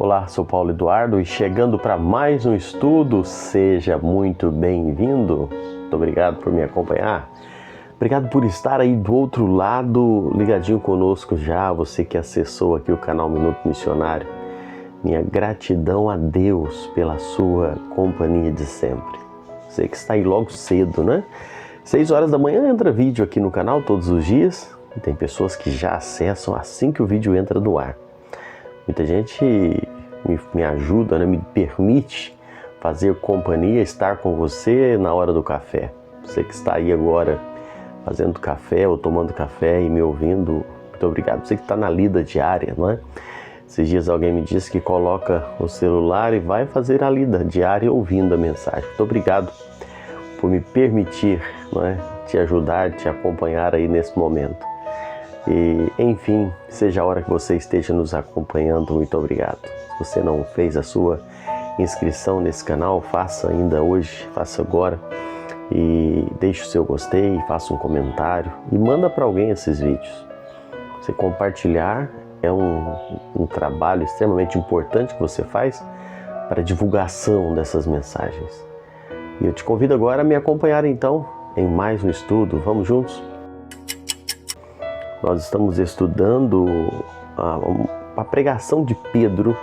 Olá, sou Paulo Eduardo e chegando para mais um estudo, seja muito bem-vindo. Muito obrigado por me acompanhar. Obrigado por estar aí do outro lado, ligadinho conosco já, você que acessou aqui o canal Minuto Missionário. Minha gratidão a Deus pela sua companhia de sempre. Você que está aí logo cedo, né? 6 horas da manhã entra vídeo aqui no canal todos os dias. E tem pessoas que já acessam assim que o vídeo entra no ar. Muita gente me ajuda, né? Me permite fazer companhia, estar com você na hora do café. Você que está aí agora fazendo café ou tomando café e me ouvindo, muito obrigado. Você que está na lida diária, não é? Esses dias alguém me disse que coloca o celular e vai fazer a lida diária ouvindo a mensagem. Muito obrigado por me permitir, não é? Te ajudar, te acompanhar aí nesse momento. E, enfim, seja a hora que você esteja nos acompanhando, muito obrigado. Se você não fez a sua inscrição nesse canal, faça ainda hoje, faça agora. E deixe o seu gostei, faça um comentário e manda para alguém esses vídeos. Você compartilhar é um trabalho extremamente importante que você faz para a divulgação dessas mensagens. E eu te convido agora a me acompanhar então em mais um estudo. Vamos juntos? Nós estamos estudando a pregação de Pedro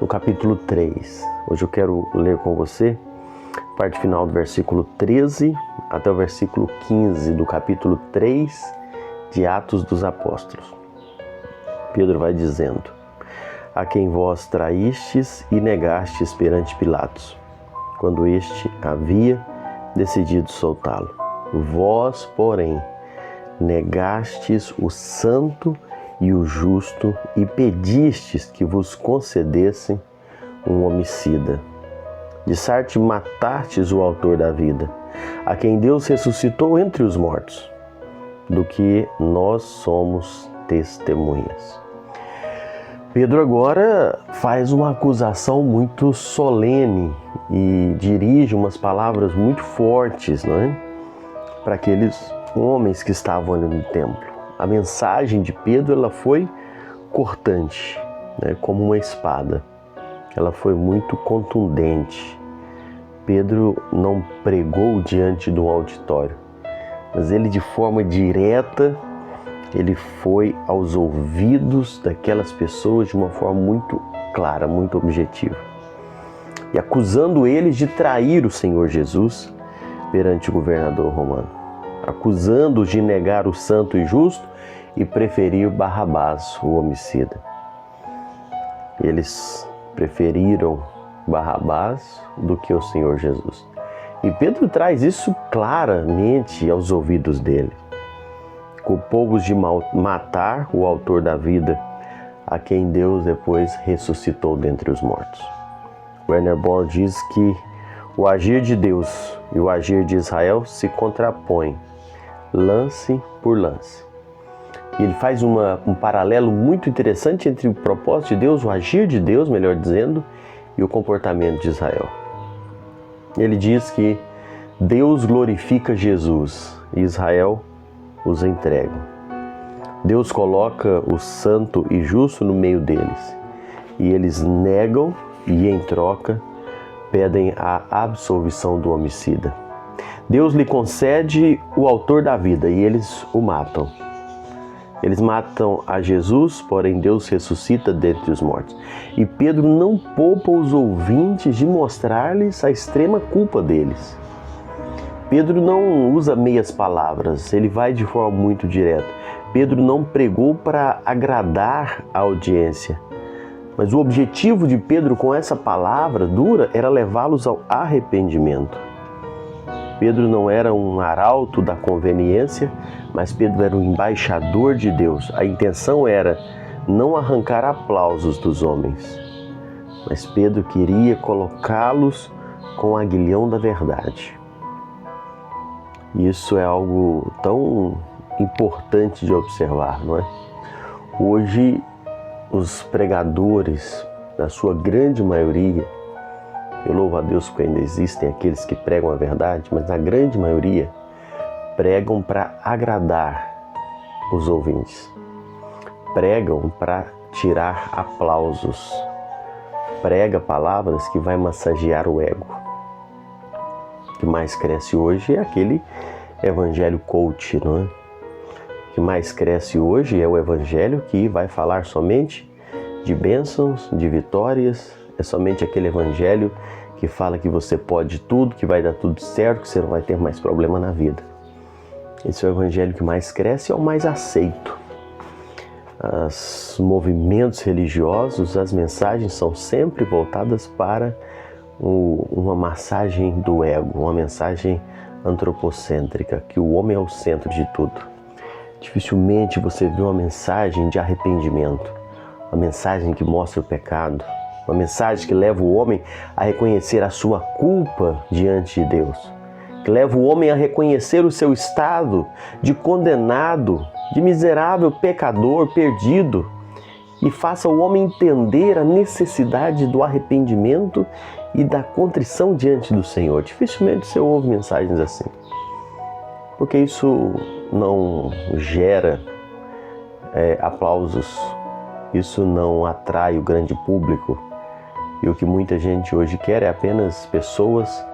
no capítulo 3. Hoje eu quero ler com você a parte final do versículo 13 até o versículo 15 do capítulo 3 de Atos dos Apóstolos. Pedro vai dizendo: a quem vós traístes e negastes perante Pilatos, quando este havia decidido soltá-lo. Vós, porém, negastes o santo e o justo e pedistes que vos concedessem um homicida. De sorte matastes o autor da vida, a quem Deus ressuscitou entre os mortos, do que nós somos testemunhas. Pedro agora faz uma acusação muito solene e dirige umas palavras muito fortes, não é? Para aqueles homens que estavam ali no templo. A mensagem de Pedro ela foi cortante, né? Como uma espada. Ela foi muito contundente. Pedro não pregou diante de um auditório, mas ele de forma direta, ele foi aos ouvidos daquelas pessoas de uma forma muito clara, muito objetiva. E acusando eles de trair o Senhor Jesus perante o governador romano. Acusando-os de negar o santo e justo e preferir Barrabás, o homicida. Eles preferiram Barrabás do que o Senhor Jesus. E Pedro traz isso claramente aos ouvidos dele. Culpou-os de matar o autor da vida, a quem Deus depois ressuscitou dentre os mortos. Werner Boll diz que o agir de Deus e o agir de Israel se contrapõem, lance por lance. E ele faz um paralelo muito interessante entre o propósito de Deus, o agir de Deus, melhor dizendo, e o comportamento de Israel. Ele diz que Deus glorifica Jesus e Israel os entrega. Deus coloca o santo e justo no meio deles e eles negam e, em troca, pedem a absolvição do homicida. Deus lhe concede o autor da vida e eles o matam. Eles matam a Jesus, porém Deus ressuscita dentre os mortos. E Pedro não poupa os ouvintes de mostrar-lhes a extrema culpa deles. Pedro não usa meias palavras, ele vai de forma muito direta. Pedro não pregou para agradar a audiência, mas o objetivo de Pedro com essa palavra dura era levá-los ao arrependimento. Pedro não era um arauto da conveniência, mas Pedro era um embaixador de Deus. A intenção era não arrancar aplausos dos homens, mas Pedro queria colocá-los com o aguilhão da verdade. Isso é algo tão importante de observar, não é? Hoje, os pregadores, na sua grande maioria, eu louvo a Deus porque ainda existem aqueles que pregam a verdade, mas na grande maioria pregam para agradar os ouvintes. Pregam para tirar aplausos. prega palavras que vai massagear o ego. O que mais cresce hoje é aquele evangelho coach, não é? O que mais cresce hoje é o evangelho que vai falar somente de bênçãos, de vitórias. É somente aquele evangelho que fala que você pode tudo, que vai dar tudo certo, que você não vai ter mais problema na vida. Esse é o evangelho que mais cresce e é o mais aceito. Os movimentos religiosos, as mensagens são sempre voltadas para uma massagem do ego, uma mensagem antropocêntrica, que o homem é o centro de tudo. Dificilmente você vê uma mensagem de arrependimento, uma mensagem que mostra o pecado, uma mensagem que leva o homem a reconhecer a sua culpa diante de Deus, que leva o homem a reconhecer o seu estado de condenado, de miserável pecador perdido, e faça o homem entender a necessidade do arrependimento e da contrição diante do Senhor. Dificilmente você ouve mensagens assim, porque isso não gera aplausos, isso não atrai o grande público, e o que muita gente hoje quer é apenas pessoas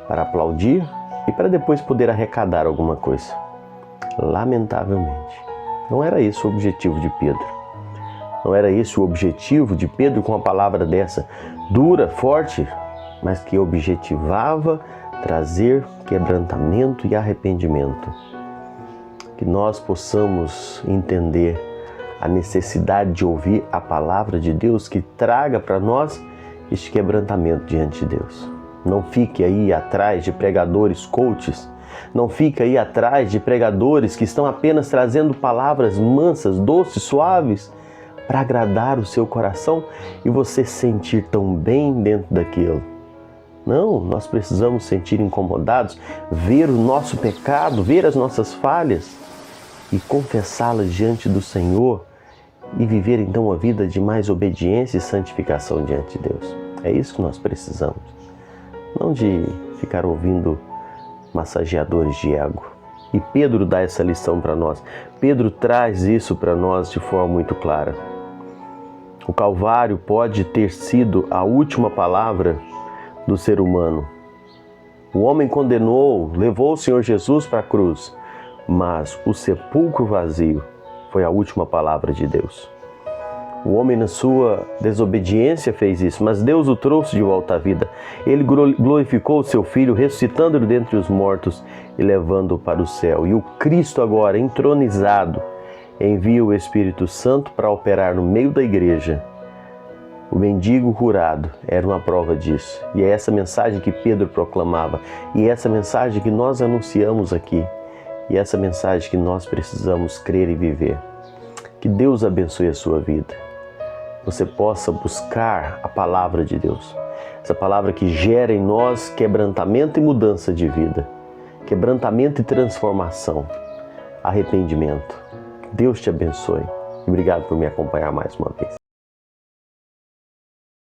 para aplaudir e para depois poder arrecadar alguma coisa. Lamentavelmente, não era esse o objetivo de Pedro. Não era esse o objetivo de Pedro com uma palavra dessa, dura, forte, mas que objetivava trazer quebrantamento e arrependimento. Que nós possamos entender a necessidade de ouvir a palavra de Deus que traga para nós este quebrantamento diante de Deus. Não fique aí atrás de pregadores coaches, não fique aí atrás de pregadores que estão apenas trazendo palavras mansas, doces, suaves, para agradar o seu coração e você sentir tão bem dentro daquilo. Não, nós precisamos sentir incomodados, ver o nosso pecado, ver as nossas falhas e confessá-las diante do Senhor e viver então uma vida de mais obediência e santificação diante de Deus. É isso que nós precisamos. Não de ficar ouvindo massageadores de ego. E Pedro dá essa lição para nós. Pedro traz isso para nós de forma muito clara. O Calvário pode ter sido a última palavra do ser humano. O homem condenou, levou o Senhor Jesus para a cruz, mas o sepulcro vazio foi a última palavra de Deus. O homem, na sua desobediência, fez isso, mas Deus o trouxe de volta à vida. Ele glorificou o seu Filho, ressuscitando-o dentre os mortos e levando-o para o céu. E o Cristo agora, entronizado, envia o Espírito Santo para operar no meio da igreja. O mendigo curado era uma prova disso. E é essa mensagem que Pedro proclamava. E é essa mensagem que nós anunciamos aqui. E é essa mensagem que nós precisamos crer e viver. Que Deus abençoe a sua vida. Você possa buscar a palavra de Deus. Essa palavra que gera em nós quebrantamento e mudança de vida. Quebrantamento e transformação. Arrependimento. Deus te abençoe. Obrigado por me acompanhar mais uma vez.